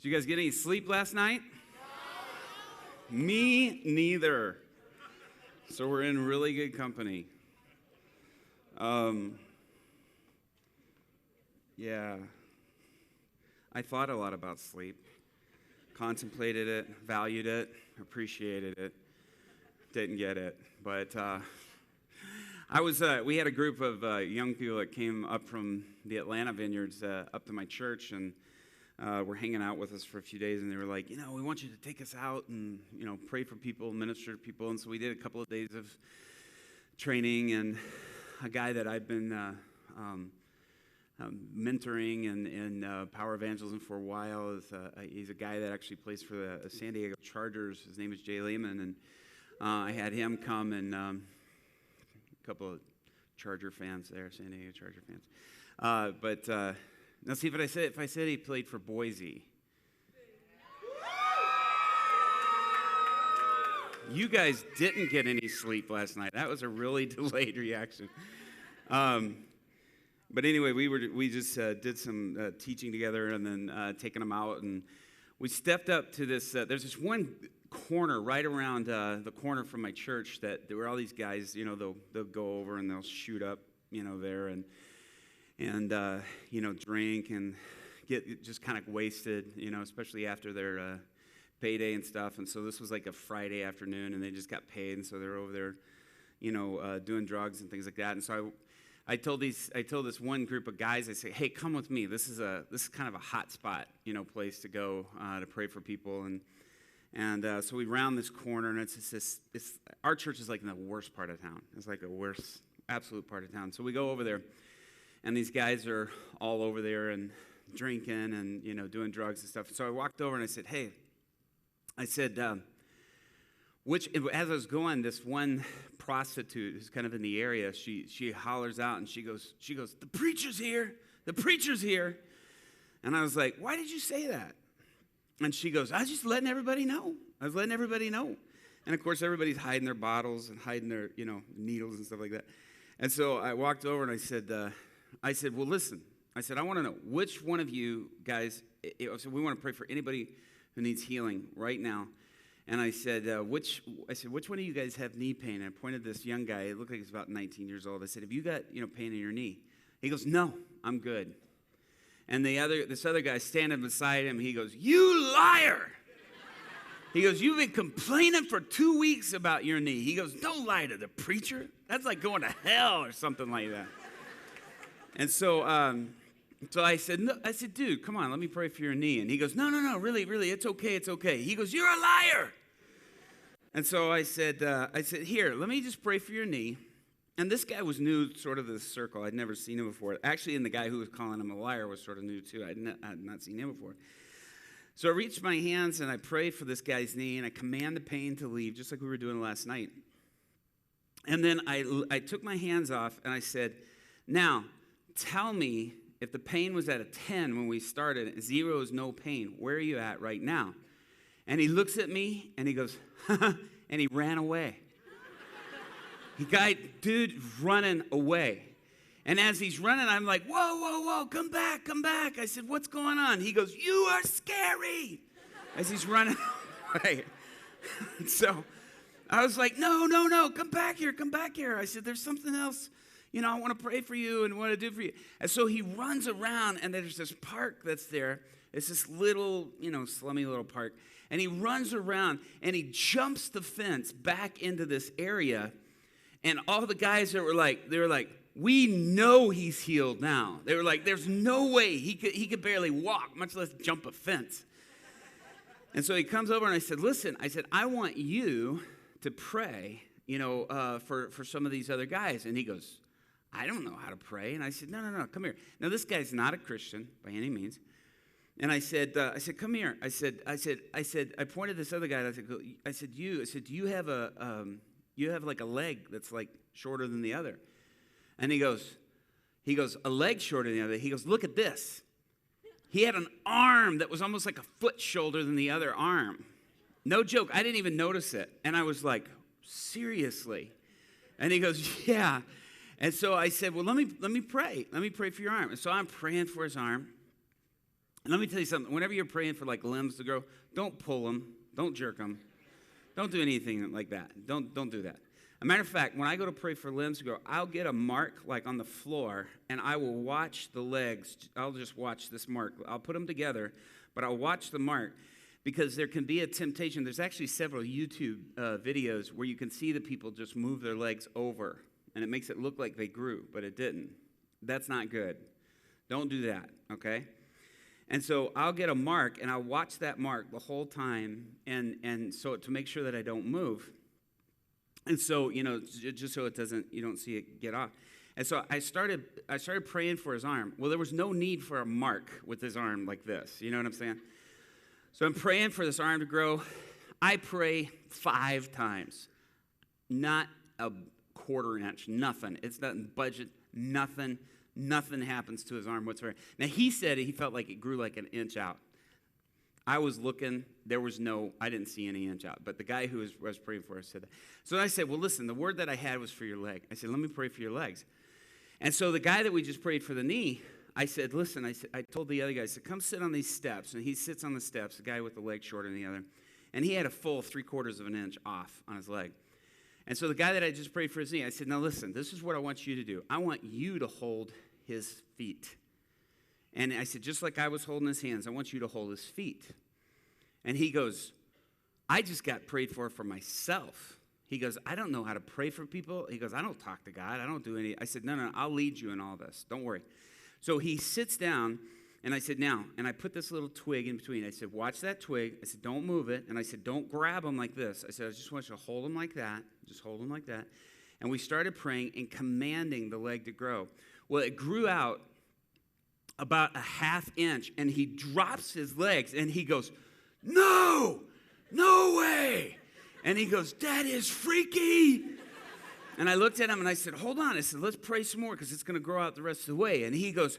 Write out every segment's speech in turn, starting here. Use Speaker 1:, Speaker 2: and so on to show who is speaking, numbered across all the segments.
Speaker 1: Did you guys get any sleep last night? No. Me neither. So we're in really good company. Yeah. I thought a lot about sleep. Contemplated it, valued it, appreciated it. Didn't get it. But we had a group of young people that came up from the Atlanta vineyards up to my church, and were hanging out with us for a few days, and they were like, we want you to take us out and, pray for people, minister to people. And so we did a couple of days of training, and a guy that I've been mentoring and power evangelism for a while he's a guy that actually plays for the San Diego Chargers. His name is Jay Lehman, and I had him come, and a couple of Charger fans there, San Diego Charger fans. Now see, if I said he played for Boise, you guys didn't get any sleep last night. That was a really delayed reaction. But anyway, we just did some teaching together, and then taking them out, and we stepped up to this. There's this one corner right around the corner from my church that there were all these guys. They'll go over and they'll shoot up, there, and drink and get just kind of wasted, especially after their payday and stuff. And so this was like a Friday afternoon, and they just got paid, and so they're over there, doing drugs and things like that. And so I told this one group of guys, I say, hey, come with me. This is kind of a hot spot, place to go to pray for people. And so we round this corner, and it's our church is like in the worst part of town. It's like the worst, absolute part of town. So we go over there. And these guys are all over there and drinking and, doing drugs and stuff. So I walked over and I said, hey, as I was going, this one prostitute who's kind of in the area, she hollers out and she goes, the preacher's here, the preacher's here. And I was like, why did you say that? And she goes, I was just letting everybody know. And of course, everybody's hiding their bottles and hiding their, needles and stuff like that. And so I walked over and I said, well, listen. I said, I want to know which one of you guys, we want to pray for anybody who needs healing right now. And I said, which one of you guys have knee pain? And I pointed this young guy. It looked like he's about 19 years old. I said, have you got, pain in your knee? He goes, no, I'm good. And this other guy standing beside him, he goes, you liar. He goes, you've been complaining for 2 weeks about your knee. He goes, don't lie to the preacher. That's like going to hell or something like that. And so I said, no. I said, dude, come on, let me pray for your knee. And he goes, no, really, it's okay. He goes, you're a liar. And so I said, here, let me just pray for your knee. And this guy was new sort of to this circle. I'd never seen him before. Actually, and the guy who was calling him a liar was sort of new too. I had not seen him before. So I reached my hands and I prayed for this guy's knee, and I command the pain to leave, just like we were doing last night. And then I took my hands off and I said, now, tell me, if the pain was at a 10 when we started, 0 is no pain, where are you at right now? And he looks at me and he goes, and he ran away. Dude, running away. And as he's running, I'm like, whoa, come back. I said, what's going on? He goes, you are scary, as he's running away. So I was like, no, come back here. I said, there's something else. I want to pray for you and want to do for you. And so he runs around, and there's this park that's there. It's this little, slummy little park. And he runs around, and he jumps the fence back into this area. And all the guys that were like, we know he's healed now. They were like, there's no way he could barely walk, much less jump a fence. And so he comes over, and I said, listen, I want you to pray, for some of these other guys. And he goes, I don't know how to pray. And I said, no, come here. Now, this guy's not a Christian by any means. And I said, come here. I said, I pointed this other guy, and I said, do you have like a leg that's like shorter than the other? And he goes, a leg shorter than the other. He goes, look at this. He had an arm that was almost like a foot shorter than the other arm. No joke. I didn't even notice it. And I was like, seriously? And he goes, yeah. And so I said, well, let me pray. Let me pray for your arm. And so I'm praying for his arm. And let me tell you something. Whenever you're praying for like limbs to grow, don't pull them. Don't jerk them. Don't do anything like that. Don't do that. As a matter of fact, when I go to pray for limbs to grow, I'll get a mark like on the floor, and I will watch the legs. I'll just watch this mark. I'll put them together, but I'll watch the mark because there can be a temptation. There's actually several YouTube videos where you can see the people just move their legs over, and it makes it look like they grew, but it didn't. That's not good. Don't do that, okay? And so I'll get a mark, and I'll watch that mark the whole time, and so to make sure that I don't move. And so, just so you don't see it get off. And so I started praying for his arm. Well, there was no need for a mark with his arm like this. You know what I'm saying? So I'm praying for this arm to grow. I pray 5 times. Not a quarter inch, nothing. It's nothing budget, nothing. Nothing happens to his arm whatsoever. Now, he said he felt like it grew like an inch out. I was looking. I didn't see any inch out. But the guy who was praying for us said that. So I said, well, listen, the word that I had was for your leg. I said, let me pray for your legs. And so the guy that we just prayed for the knee, I said, listen, I told the other guy, I said, come sit on these steps. And he sits on the steps, the guy with the leg shorter than the other. And he had a full 3/4 of an inch off on his leg. And so the guy that I just prayed for his knee, I said, now listen, this is what I want you to do. I want you to hold his feet. And I said, just like I was holding his hands, I want you to hold his feet. And he goes, I just got prayed for myself. He goes, I don't know how to pray for people. He goes, I don't talk to God. I don't do any. I said, no, I'll lead you in all this. Don't worry. So he sits down, and I said, now, and I put this little twig in between. I said, watch that twig. I said, don't move it. And I said, don't grab him like this. I said, I just want you to hold him like that. Just hold him like that. And we started praying and commanding the leg to grow. Well, it grew out about a 1/2 inch, and he drops his legs, and he goes, no way. And he goes, that is freaky. And I looked at him, and I said, hold on. I said, let's pray some more, because it's going to grow out the rest of the way. And he goes,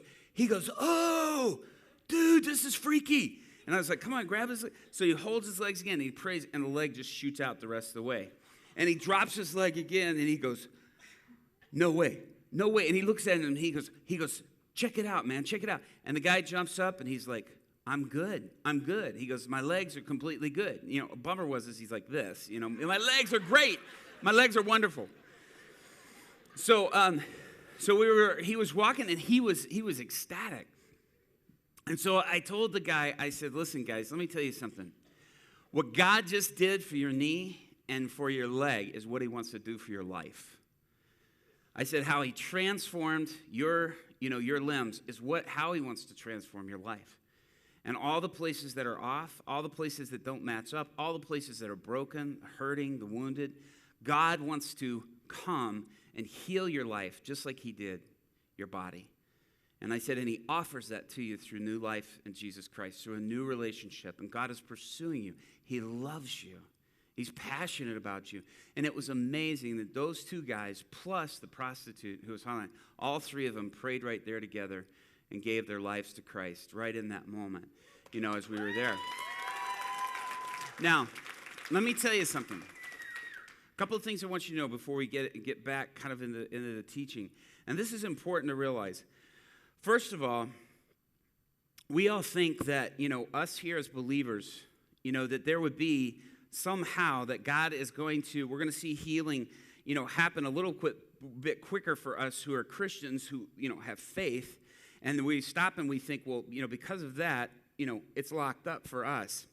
Speaker 1: oh, dude, this is freaky. And I was like, come on, grab his leg. So he holds his legs again, and he prays, and the leg just shoots out the rest of the way. And he drops his leg again, and he goes, no way. And he looks at him, and he goes, check it out, man, check it out. And the guy jumps up, and he's like, I'm good. He goes, my legs are completely good. A bummer was he's like this, my legs are great. My legs are wonderful. So he was walking, and he was ecstatic. And so I told the guy, I said, listen, guys, let me tell you something. What God just did for your knee and for your leg is what he wants to do for your life. I said how he transformed your limbs is how he wants to transform your life. And all the places that are off, all the places that don't match up, all the places that are broken, hurting, the wounded, God wants to come and heal your life just like he did your body. And I said, and he offers that to you through new life in Jesus Christ, through a new relationship. And God is pursuing you. He loves you. He's passionate about you. And it was amazing that those 2 guys, plus the prostitute who was hollering, all 3 of them prayed right there together and gave their lives to Christ right in that moment, as we were there. Now, let me tell you something. A couple of things I want you to know before we get back kind of into the teaching. And this is important to realize. First of all, we all think that, us here as believers, that there would be somehow that God is we're going to see healing, happen a little bit quicker for us who are Christians who, have faith. And we stop and we think, well, because of that, it's locked up for us.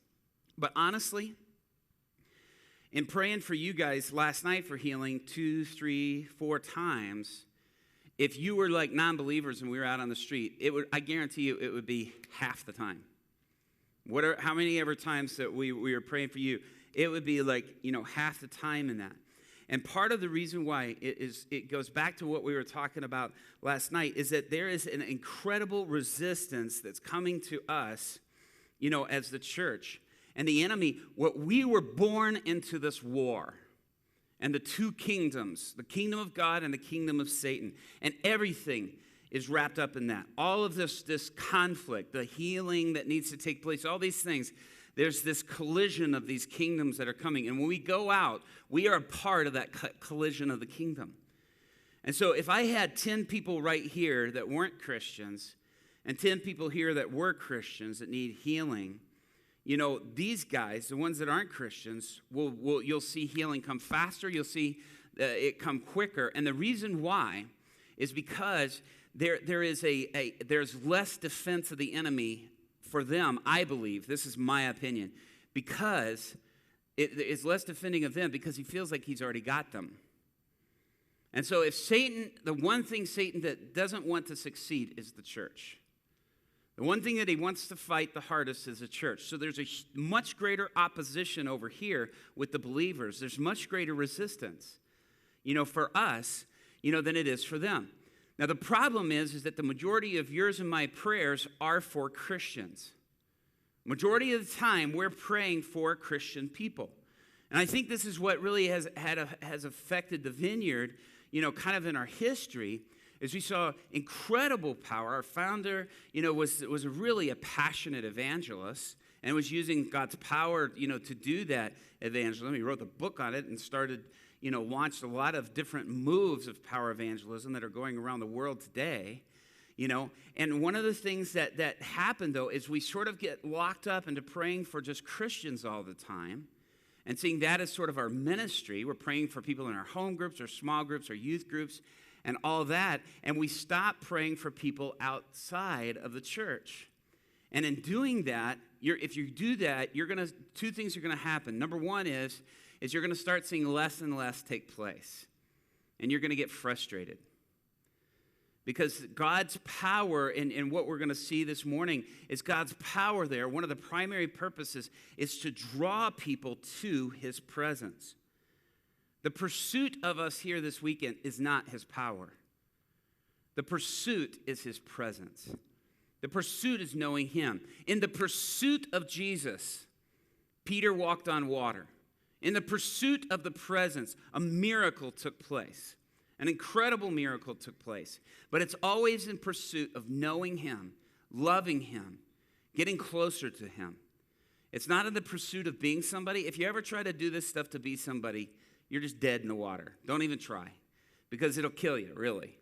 Speaker 1: But honestly, in praying for you guys last night for healing 2, 3, 4 times, if you were like non-believers and we were out on the street, I guarantee you it would be half the time. How many ever times that we were praying for you, it would be like, half the time in that. And part of the reason why it goes back to what we were talking about last night is that there is an incredible resistance that's coming to us, as the church. And the enemy, we were born into this war. And the 2 kingdoms, the kingdom of God and the kingdom of Satan. And everything is wrapped up in that. All of this conflict, the healing that needs to take place, all these things. There's this collision of these kingdoms that are coming. And when we go out, we are a part of that collision of the kingdom. And so if I had 10 people right here that weren't Christians, and 10 people here that were Christians that need healing, these guys, the ones that aren't Christians, you'll see healing come faster. You'll see it come quicker. And the reason why is because there's less defense of the enemy for them, I believe. This is my opinion. Because it's less defending of them because he feels like he's already got them. And so if Satan, the one thing Satan that doesn't want to succeed is the church. The one thing that he wants to fight the hardest is the church. So there's a much greater opposition over here with the believers. There's much greater resistance, for us, than it is for them. Now, the problem is that the majority of yours and my prayers are for Christians. Majority of the time, we're praying for Christian people. And I think this is what really has affected the Vineyard, kind of in our history, is we saw incredible power. Our founder, was really a passionate evangelist and was using God's power, to do that evangelism. He wrote the book on it and started, launched a lot of different moves of power evangelism that are going around the world today. And one of the things that happened, though, is we sort of get locked up into praying for just Christians all the time and seeing that as sort of our ministry. We're praying for people in our home groups, our small groups, our youth groups, and all that. And we stop praying for people outside of the church. And in doing that, if you do that, two things are going to happen. Number one is you're going to start seeing less and less take place. And you're going to get frustrated. Because God's power, and what we're going to see this morning, is God's power there. One of the primary purposes is to draw people to his presence. The pursuit of us here this weekend is not his power. The pursuit is his presence. The pursuit is knowing him. In the pursuit of Jesus, Peter walked on water. In the pursuit of the presence, a miracle took place. An incredible miracle took place. But it's always in pursuit of knowing him, loving him, getting closer to him. It's not in the pursuit of being somebody. If you ever try to do this stuff to be somebody, you're just dead in the water. Don't even try, because it'll kill you, really.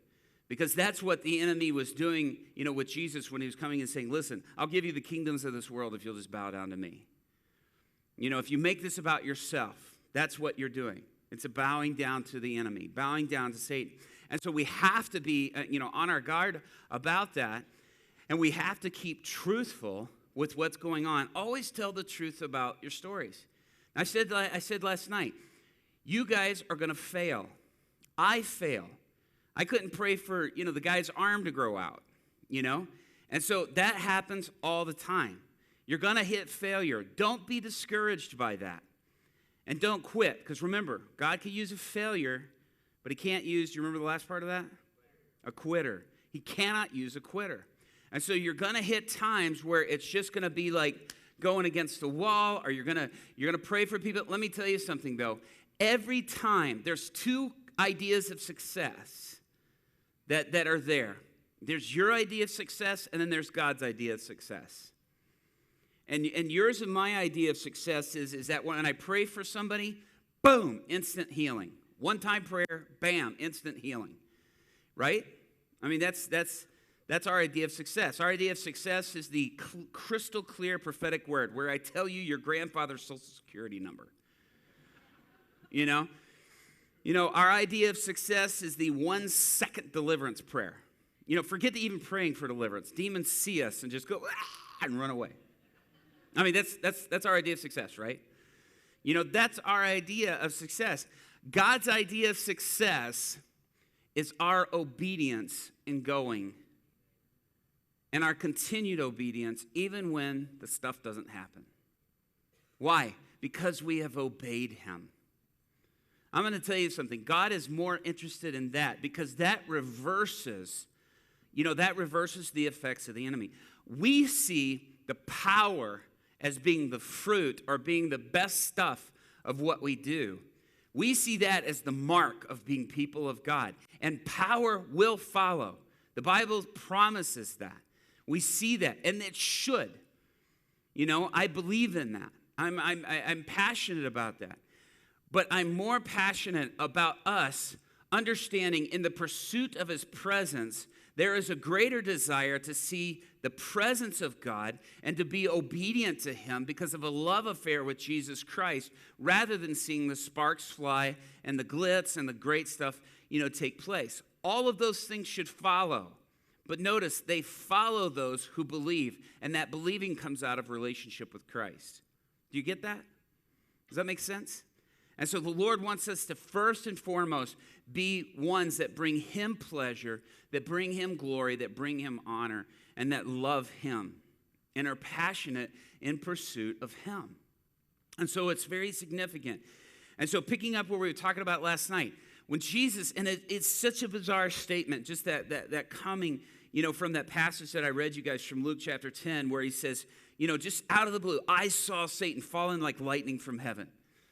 Speaker 1: Because that's what the enemy was doing, with Jesus when he was coming and saying, listen, I'll give you the kingdoms of this world if you'll just bow down to me. If you make this about yourself, that's what you're doing. It's a bowing down to the enemy, bowing down to Satan. And so we have to be, on our guard about that. And we have to keep truthful with what's going on. Always tell the truth about your stories. I said last night, you guys are going to fail. I fail. I couldn't pray for, the guy's arm to grow out, And so that happens all the time. You're going to hit failure. Don't be discouraged by that. And don't quit, because remember, God can use a failure, but he can't use, do you remember the last part of that? A quitter. He cannot use a quitter. And so you're going to hit times where it's just going to be like going against the wall, or you're going to pray for people. Let me tell you something, though. Every time, there's two ideas of success that are there. There's your idea of success, and then there's God's idea of success. And yours and my idea of success is that when I pray for somebody, boom, instant healing. One-time prayer, bam, instant healing. Right? I mean, that's our idea of success. Our idea of success is the crystal clear prophetic word where I tell you your grandfather's social security number. Our idea of success is the 1-second deliverance prayer. Forget even praying for deliverance. Demons see us and just go, and run away. I mean, that's our idea of success, right? That's our idea of success. God's idea of success is our obedience in going and our continued obedience even when the stuff doesn't happen. Why? Because we have obeyed him. I'm going to tell you something. God is more interested in that because that reverses the effects of the enemy. We see the power as being the fruit or being the best stuff of what we do. We see that as the mark of being people of God. And power will follow. The Bible promises that. We see that, and it should. I believe in that. I'm passionate about that. But I'm more passionate about us understanding in the pursuit of his presence There is a greater desire to see the presence of God and to be obedient to him because of a love affair with Jesus Christ, rather than seeing the sparks fly and the glitz and the great stuff, take place. All of those things should follow. But notice, they follow those who believe, and that believing comes out of relationship with Christ. Do you get that? Does that make sense? And so the Lord wants us to first and foremost be ones that bring him pleasure, that bring him glory, that bring him honor, and that love him and are passionate in pursuit of him. And so it's very significant. And so picking up what we were talking about last night, when Jesus, and it's such a bizarre statement, just that coming, from that passage that I read you guys from Luke chapter 10, where he says, just out of the blue, I saw Satan falling like lightning from heaven.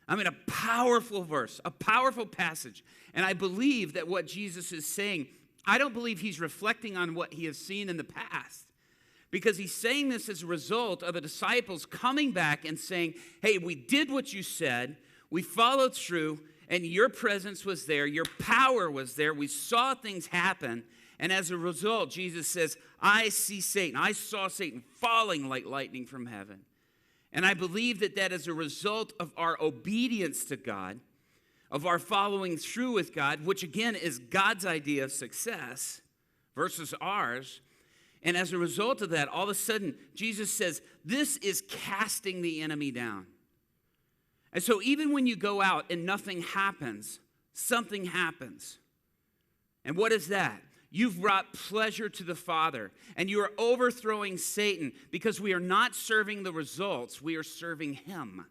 Speaker 1: I mean, a powerful verse, a powerful passage. And I believe that what Jesus is saying, I don't believe he's reflecting on what he has seen in the past, because he's saying this as a result of the disciples coming back and saying, hey, we did what you said, we followed through, and your presence was there, your power was there, we saw things happen, and as a result, Jesus says, I saw Satan falling like lightning from heaven. And I believe that is a result of our obedience to God, of our following through with God, which again is God's idea of success versus ours. And as a result of that, all of a sudden, Jesus says, this is casting the enemy down. And so even when you go out and nothing happens, something happens. And what is that? You've brought pleasure to the Father, and you are overthrowing Satan, because we are not serving the results, we are serving him.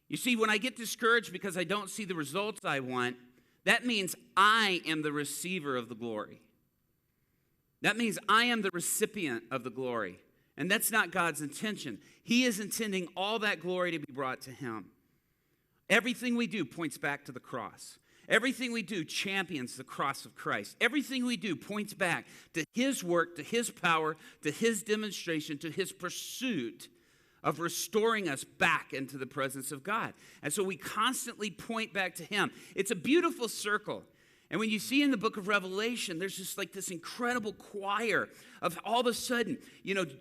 Speaker 1: You see, when I get discouraged because I don't see the results I want, that means I am the receiver of the glory. That means I am the recipient of the glory, and that's not God's intention. He is intending all that glory to be brought to him. Everything we do points back to the cross. Everything we do champions the cross of Christ. Everything we do points back to his work, to his power, to his demonstration, to his pursuit of restoring us back into the presence of God. And so we constantly point back to him. It's a beautiful circle. And when you see in the book of Revelation, there's just like this incredible choir of all of a sudden,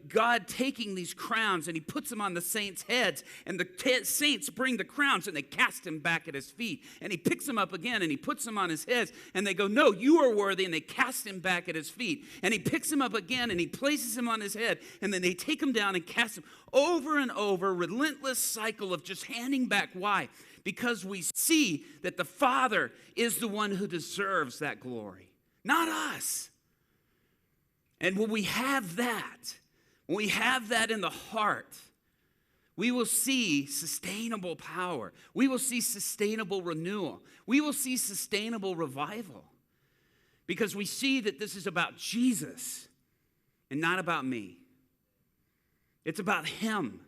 Speaker 1: God taking these crowns and he puts them on the saints' heads, and the saints bring the crowns and they cast him back at his feet. And he picks them up again and he puts them on his heads, and they go, no, you are worthy, and they cast him back at his feet. And he picks him up again and he places him on his head, and then they take him down and cast him over and over, relentless cycle of just handing back. Why? Because we see that the Father is the one who deserves that glory, not us. And when we have that in the heart, we will see sustainable power. We will see sustainable renewal. We will see sustainable revival, because we see that this is about Jesus and not about me. It's about him.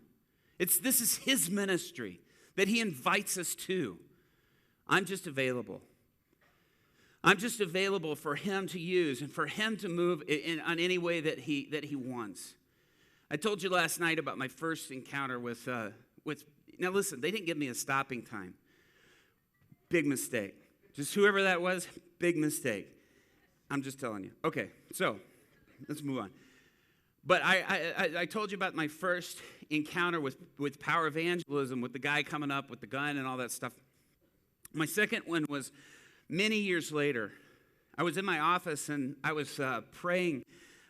Speaker 1: This is his ministry that he invites us to. I'm just available. I'm just available for him to use and for him to move on any way that he wants. I told you last night about my first encounter with now listen, they didn't give me a stopping time. Big mistake. Just whoever that was, big mistake. I'm just telling you. Okay, so let's move on. But I told you about my first encounter with power evangelism, with the guy coming up with the gun and all that stuff. My second one was many years later. I was in my office and I was praying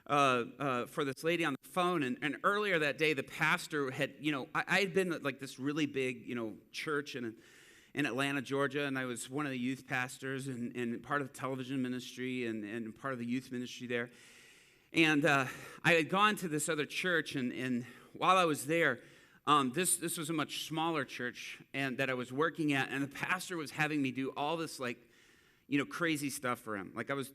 Speaker 1: for this lady on the phone. And earlier that day, the pastor had, I had been at like this really big, church in Atlanta, Georgia, and I was one of the youth pastors and part of the television ministry and part of the youth ministry there. And I had gone to this other church, and while I was there, this was a much smaller church and that I was working at, and the pastor was having me do all this crazy stuff for him. Like I was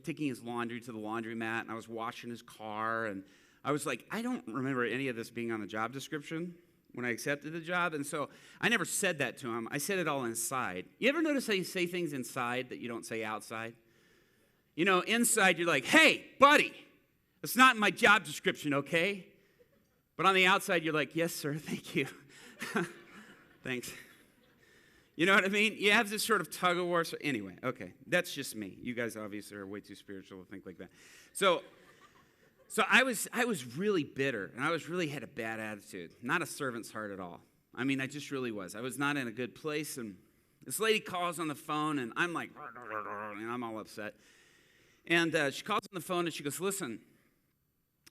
Speaker 1: taking his laundry to the laundromat, and I was washing his car, and I was like, I don't remember any of this being on the job description when I accepted the job, and so I never said that to him. I said it all inside. You ever notice how you say things inside that you don't say outside? Inside you're like, hey, buddy. It's not in my job description, okay? But on the outside, you're like, yes, sir, thank you. Thanks. You know what I mean? You have this sort of tug of war. So anyway, okay, that's just me. You guys obviously are way too spiritual to think like that. So I was really bitter, and I really had a bad attitude. Not a servant's heart at all. I mean, I just really was. I was not in a good place, and this lady calls on the phone, and I'm like, and I'm all upset. And she calls on the phone, and she goes, listen.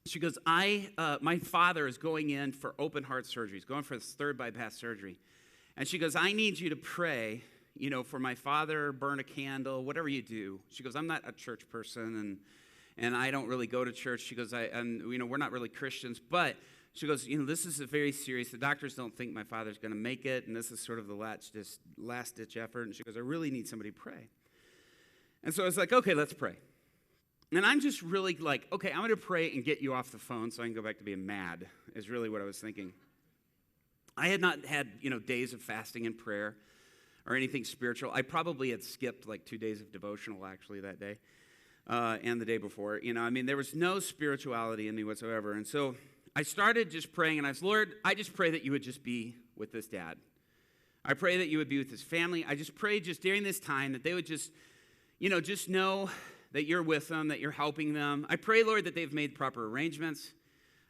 Speaker 1: She goes, my father is going in for open heart surgery. He's going for his third bypass surgery. And she goes, I need you to pray, for my father, burn a candle, whatever you do. She goes, I'm not a church person, and I don't really go to church. She goes, we're not really Christians, but she goes, this is very serious. The doctors don't think my father's going to make it, and this is sort of the last-ditch effort. And she goes, I really need somebody to pray. And so I was like, okay, let's pray. And I'm just really like, okay, I'm going to pray and get you off the phone so I can go back to being mad, is really what I was thinking. I had not had, days of fasting and prayer or anything spiritual. I probably had skipped like 2 days of devotional actually that day and the day before. There was no spirituality in me whatsoever. And so I started just praying, and I was, Lord, I just pray that you would just be with this dad. I pray that you would be with his family. I just pray just during this time that they would just know that you're with them, that you're helping them. I pray, Lord, that they've made proper arrangements.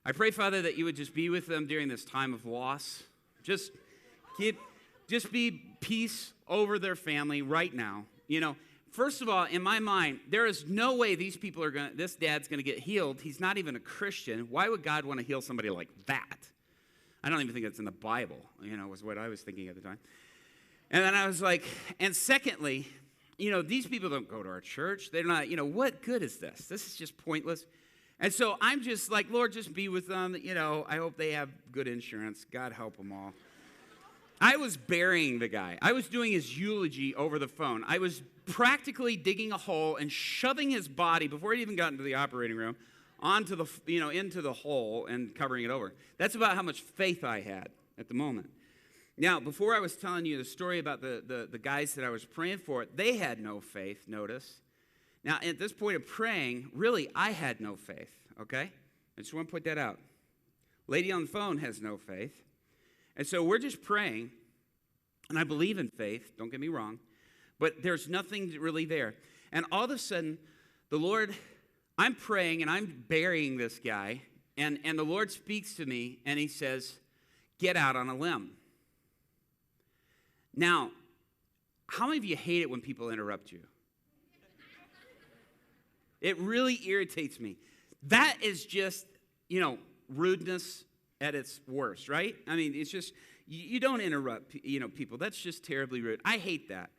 Speaker 1: I pray, Father, that you would just be with them during this time of loss. Just be peace over their family right now. First of all, in my mind, there is no way this dad's going to get healed. He's not even a Christian. Why would God want to heal somebody like that? I don't even think that's in the Bible, was what I was thinking at the time. And then I was like, and secondly, these people don't go to our church. They're not, what good is this? This is just pointless. And so I'm just like, Lord, just be with them. I hope they have good insurance. God help them all. I was burying the guy. I was doing his eulogy over the phone. I was practically digging a hole and shoving his body before he even got into the operating room onto the, into the hole and covering it over. That's about how much faith I had at the moment. Now, before I was telling you the story about the guys that I was praying for, they had no faith, notice. Now, at this point of praying, really, I had no faith, okay? I just want to point that out. Lady on the phone has no faith. And so we're just praying, and I believe in faith, don't get me wrong, but there's nothing really there. And all of a sudden, the Lord, I'm praying, and I'm burying this guy, and the Lord speaks to me, and he says, get out on a limb. Now, how many of you hate it when people interrupt you? It really irritates me. That is just, rudeness at its worst, right? It's just, you don't interrupt, people. That's just terribly rude. I hate that.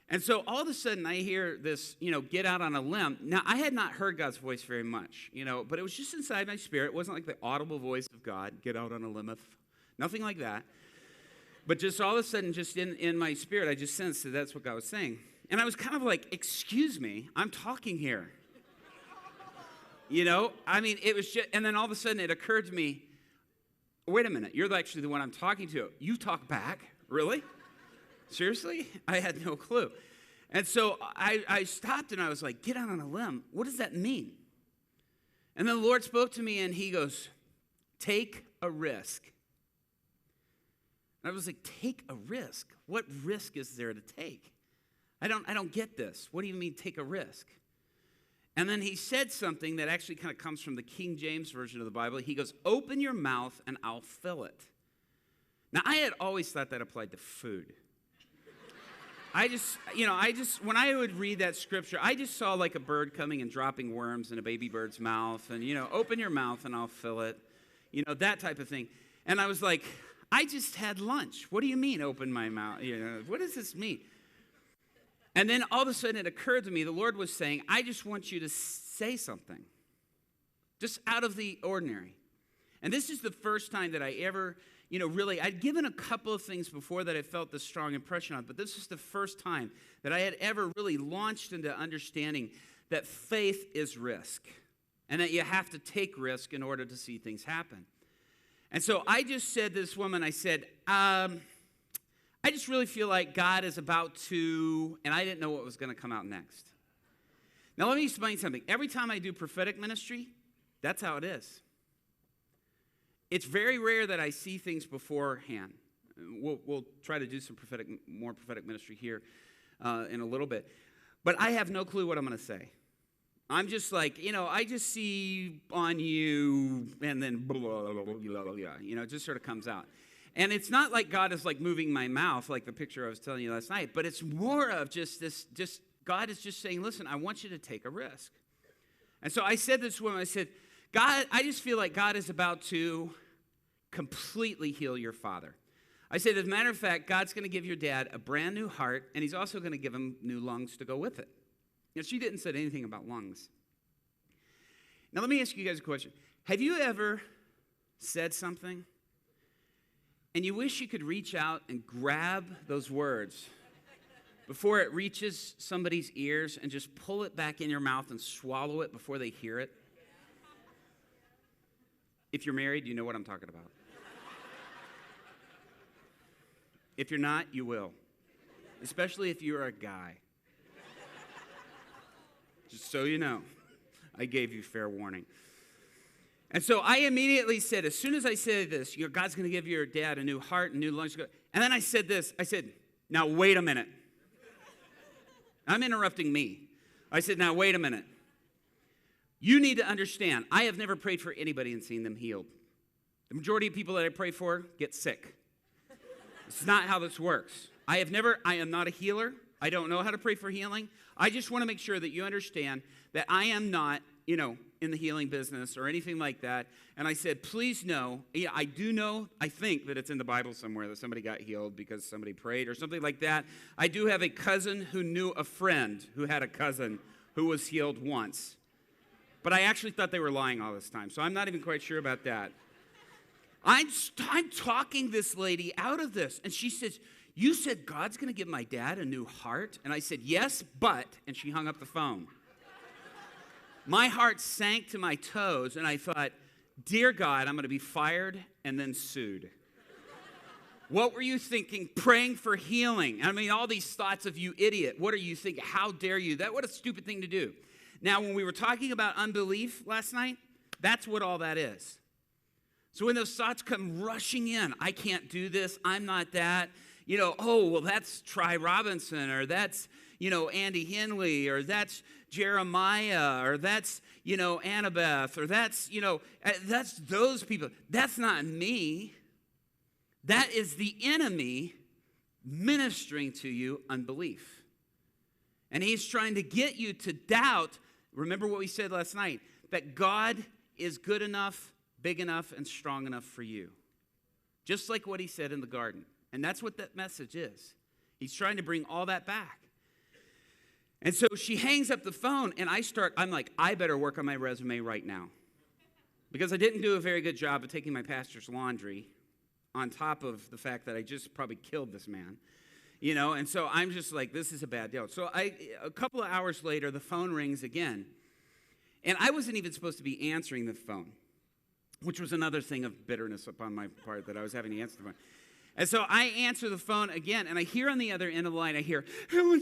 Speaker 1: And so all of a sudden I hear this, get out on a limb. Now, I had not heard God's voice very much, but it was just inside my spirit. It wasn't like the audible voice of God, get out on a limb. Nothing like that. But just all of a sudden, just in my spirit, I just sensed that that's what God was saying. And I was kind of like, excuse me, I'm talking here. It was just, and then all of a sudden it occurred to me, wait a minute, you're actually the one I'm talking to. You talk back? Really? Seriously? I had no clue. And so I stopped and I was like, get out on a limb. What does that mean? And then the Lord spoke to me and he goes, take a risk. And I was like, take a risk? What risk is there to take? I don't get this. What do you mean take a risk? And then he said something that actually kind of comes from the King James Version of the Bible. He goes, open your mouth and I'll fill it. Now, I had always thought that applied to food. When I would read that scripture, I just saw like a bird coming and dropping worms in a baby bird's mouth and, open your mouth and I'll fill it, that type of thing. And I was like, I just had lunch. What do you mean open my mouth? What does this mean? And then all of a sudden it occurred to me, the Lord was saying, I just want you to say something, just out of the ordinary. And this is the first time that I ever, I'd given a couple of things before that I felt this strong impression on, but this is the first time that I had ever really launched into understanding that faith is risk and that you have to take risk in order to see things happen. And so I just said to this woman, I said, I just really feel like God is about to, and I didn't know what was going to come out next. Now, let me explain something. Every time I do prophetic ministry, that's how it is. It's very rare that I see things beforehand, We'll try to do some more prophetic ministry here in a little bit. But I have no clue what I'm going to say. I'm just like, I just see on you, and then blah, blah, blah, blah, blah, blah, it just sort of comes out. And it's not like God is like moving my mouth like the picture I was telling you last night, but it's more of just God is just saying, listen, I want you to take a risk. And so I said this to him, I said, God, I just feel like God is about to completely heal your father. I said, as a matter of fact, God's going to give your dad a brand new heart, and he's also going to give him new lungs to go with it. Now, she didn't say anything about lungs. Now, let me ask you guys a question. Have you ever said something, and you wish you could reach out and grab those words before it reaches somebody's ears and just pull it back in your mouth and swallow it before they hear it? If you're married, you know what I'm talking about. If you're not, you will. Especially if you're a guy. Just so you know, I gave you fair warning. And so I immediately said, as soon as I said this, God's going to give your dad a new heart and new lungs. And then I said this. I said, now wait a minute. I'm interrupting me. I said, now wait a minute. You need to understand, I have never prayed for anybody and seen them healed. The majority of people that I pray for get sick. It's not how this works. I am not a healer. I don't know how to pray for healing. I just want to make sure that you understand that I am not, in the healing business or anything like that. And I said, please know, I do know, I think that it's in the Bible somewhere that somebody got healed because somebody prayed or something like that. I do have a cousin who knew a friend who had a cousin who was healed once. But I actually thought they were lying all this time, so I'm not even quite sure about that. I'm talking this lady out of this, and she says, you said God's going to give my dad a new heart? And I said, yes, but, and she hung up the phone. My heart sank to my toes, and I thought, dear God, I'm going to be fired and then sued. What were you thinking, praying for healing? I mean, all these thoughts of you idiot. What are you thinking? How dare you? What a stupid thing to do. Now, when we were talking about unbelief last night, that's what all that is. So when those thoughts come rushing in, I can't do this, I'm not that, that's Try Robinson, or that's, Andy Henley, or that's Jeremiah, or that's, Annabeth, or that's those people. That's not me. That is the enemy ministering to you unbelief. And he's trying to get you to doubt, remember what we said last night, that God is good enough, big enough, and strong enough for you. Just like what he said in the garden. And that's what that message is. He's trying to bring all that back. And so she hangs up the phone, and I'm like, I better work on my resume right now. Because I didn't do a very good job of taking my pastor's laundry, on top of the fact that I just probably killed this man. And so I'm just like, this is a bad deal. So a couple of hours later, the phone rings again. And I wasn't even supposed to be answering the phone, which was another thing of bitterness upon my part that I was having to answer the phone. And so I answer the phone again, and I hear on the other end of the line, I hear, and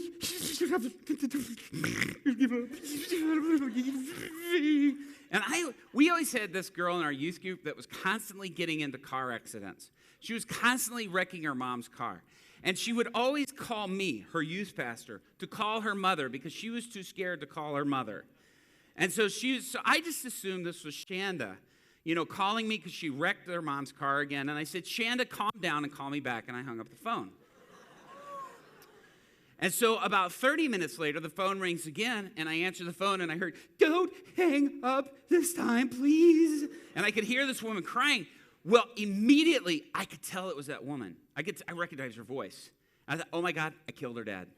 Speaker 1: we always had this girl in our youth group that was constantly getting into car accidents. She was constantly wrecking her mom's car. And she would always call me, her youth pastor, to call her mother because she was too scared to call her mother. And so I just assumed this was Shanda, calling me because she wrecked her mom's car again. And I said, Shanda, calm down and call me back. And I hung up the phone. And so about 30 minutes later, the phone rings again. And I answer the phone and I heard, don't hang up this time, please. And I could hear this woman crying. Well, immediately, I could tell it was that woman. I recognized her voice. I thought, oh my God, I killed her dad.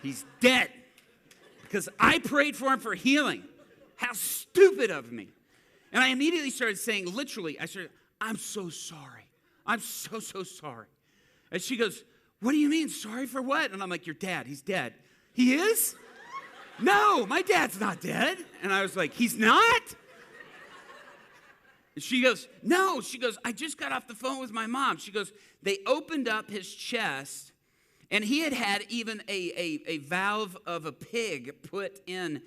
Speaker 1: He's dead. Because I prayed for him for healing. How stupid of me. And I immediately started saying, I'm so sorry. I'm so sorry. And she goes, what do you mean, sorry for what? And I'm like, your dad, he's dead. He is? No, my dad's not dead. And I was like, he's not? And she goes, no. She goes, I just got off the phone with my mom. She goes, they opened up his chest, and he had even a valve of a pig put in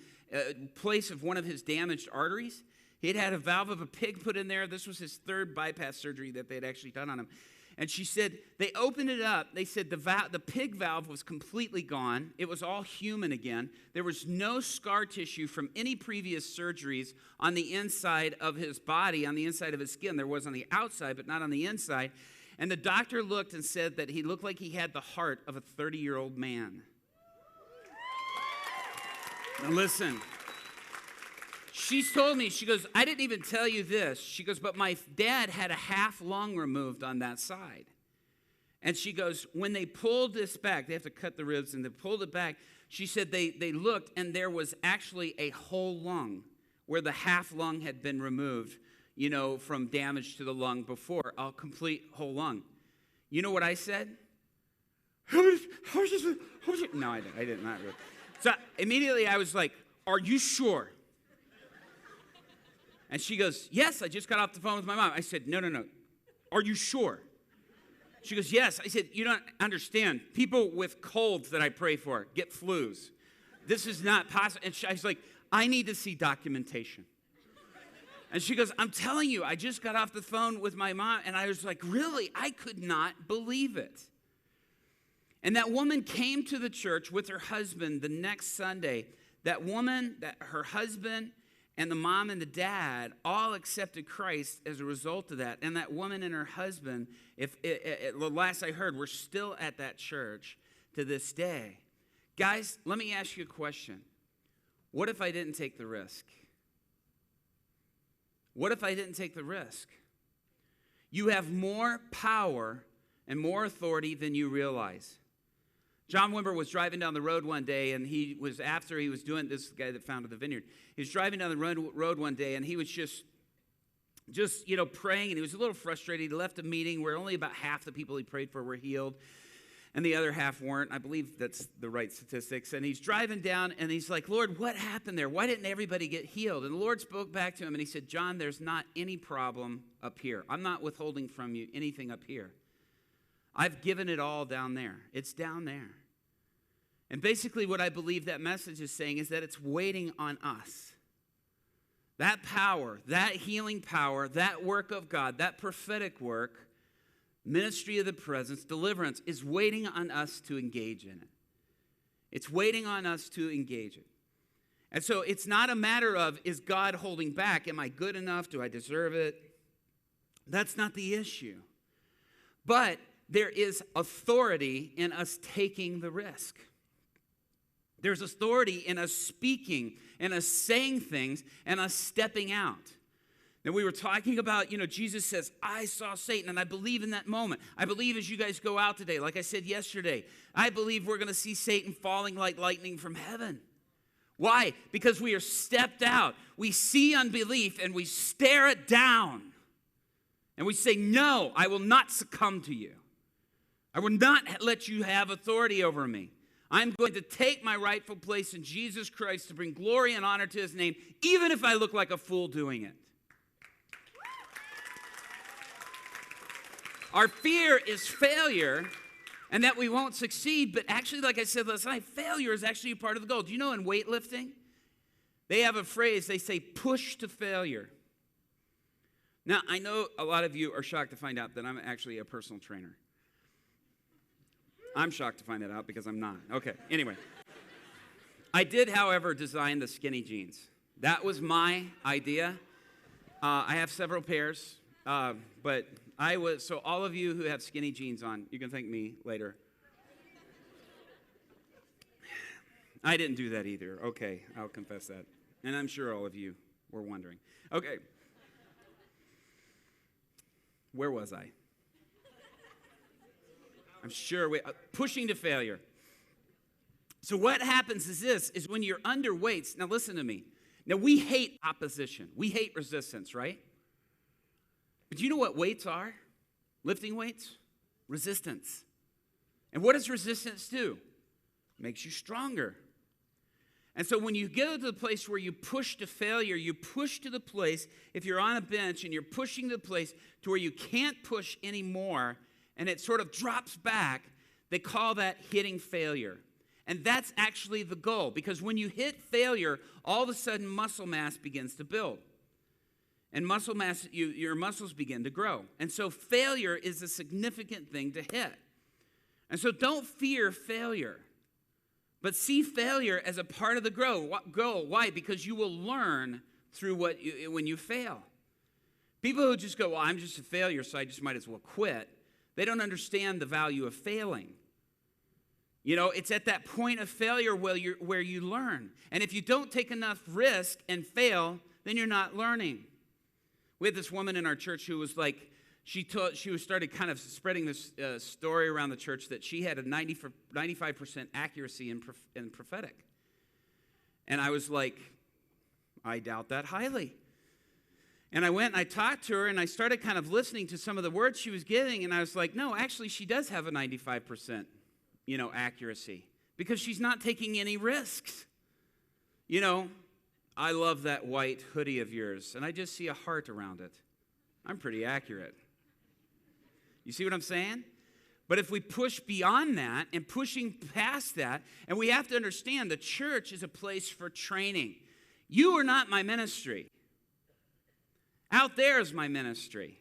Speaker 1: place of one of his damaged arteries. He had a valve of a pig put in there. This was his third bypass surgery that they had actually done on him. And she said they opened it up. They said the pig valve was completely gone. It was all human again. There was no scar tissue from any previous surgeries on the inside of his body, on the inside of his skin. There was on the outside, but not on the inside. And the doctor looked and said that he looked like he had the heart of a 30-year-old man. Now listen. She's told me, she goes, I didn't even tell you this. She goes, but my dad had a half lung removed on that side. And she goes, when they pulled this back, they have to cut the ribs, and they pulled it back. She said they looked, and there was actually a whole lung where the half lung had been removed, from damage to the lung before, a complete whole lung. You know what I said? No, I did not. Really. So immediately I was like, are you sure? And she goes, yes, I just got off the phone with my mom. I said, no. Are you sure? She goes, yes. I said, you don't understand. People with colds that I pray for get flus. This is not possible. And I was like, I need to see documentation. And she goes, I'm telling you, I just got off the phone with my mom. And I was like, really? I could not believe it. And that woman came to the church with her husband the next Sunday. That woman, her husband, and the mom and the dad all accepted Christ as a result of that. And that woman and her husband, the last I heard, were still at that church to this day. Guys, let me ask you a question. What if I didn't take the risk? What if I didn't take the risk? You have more power and more authority than you realize. John Wimber was driving down the road one day, and after he was doing this, guy that founded the Vineyard. He was driving down the road one day, and he was just praying, and he was a little frustrated. He left a meeting where only about half the people he prayed for were healed, and the other half weren't. I believe that's the right statistics. And he's driving down, and he's like, Lord, what happened there? Why didn't everybody get healed? And the Lord spoke back to him, and he said, John, there's not any problem up here. I'm not withholding from you anything up here. I've given it all down there. It's down there. And basically what I believe that message is saying is that it's waiting on us. That power, that healing power, that work of God, that prophetic work, ministry of the presence, deliverance, is waiting on us to engage in it. It's waiting on us to engage it. And so it's not a matter of, is God holding back? Am I good enough? Do I deserve it? That's not the issue. But there is authority in us taking the risk. There's authority in us speaking and us saying things and us stepping out. Now, we were talking about, Jesus says, I saw Satan, and I believe in that moment. I believe as you guys go out today, like I said yesterday, I believe we're going to see Satan falling like lightning from heaven. Why? Because we are stepped out. We see unbelief, and we stare it down. And we say, no, I will not succumb to you. I will not let you have authority over me. I'm going to take my rightful place in Jesus Christ to bring glory and honor to his name, even if I look like a fool doing it. Our fear is failure and that we won't succeed, but actually, like I said last night, failure is actually a part of the goal. Do you know in weightlifting, they have a phrase, they say, push to failure. Now, I know a lot of you are shocked to find out that I'm actually a personal trainer. I'm shocked to find that out because I'm not. Okay, anyway. I did, however, design the skinny jeans. That was my idea. I have several pairs, but so all of you who have skinny jeans on, you can thank me later. I didn't do that either. Okay, I'll confess that. And I'm sure all of you were wondering. Okay. Where was I? I'm sure pushing to failure. So what happens is when you're underweight, now listen to me. Now we hate opposition. We hate resistance, right? But do you know what weights are? Lifting weights? Resistance. And what does resistance do? It makes you stronger. And so when you get to the place where you push to failure, you push to the place, if you're on a bench and you're pushing to the place to where you can't push anymore, and it sort of drops back, they call that hitting failure. And that's actually the goal, because when you hit failure, all of a sudden muscle mass begins to build. And muscle mass, your muscles begin to grow. And so failure is a significant thing to hit. And so don't fear failure, but see failure as a part of the goal. Why? Because you will learn through when you fail. People who just go, well, I'm just a failure, so I just might as well quit. They don't understand the value of failing. You know, it's at that point of failure where you learn. And if you don't take enough risk and fail, then you're not learning. We had this woman in our church who was like, she started kind of spreading this story around the church that she had a 95% accuracy in prophetic. And I was like, I doubt that highly. And I went and I talked to her and I started kind of listening to some of the words she was giving, and I was like, no, actually she does have a 95%, accuracy, because she's not taking any risks. I love that white hoodie of yours, and I just see a heart around it. I'm pretty accurate. You see what I'm saying? But if we push beyond that and pushing past that, and we have to understand the church is a place for training. You are not my ministry. Out there is my ministry.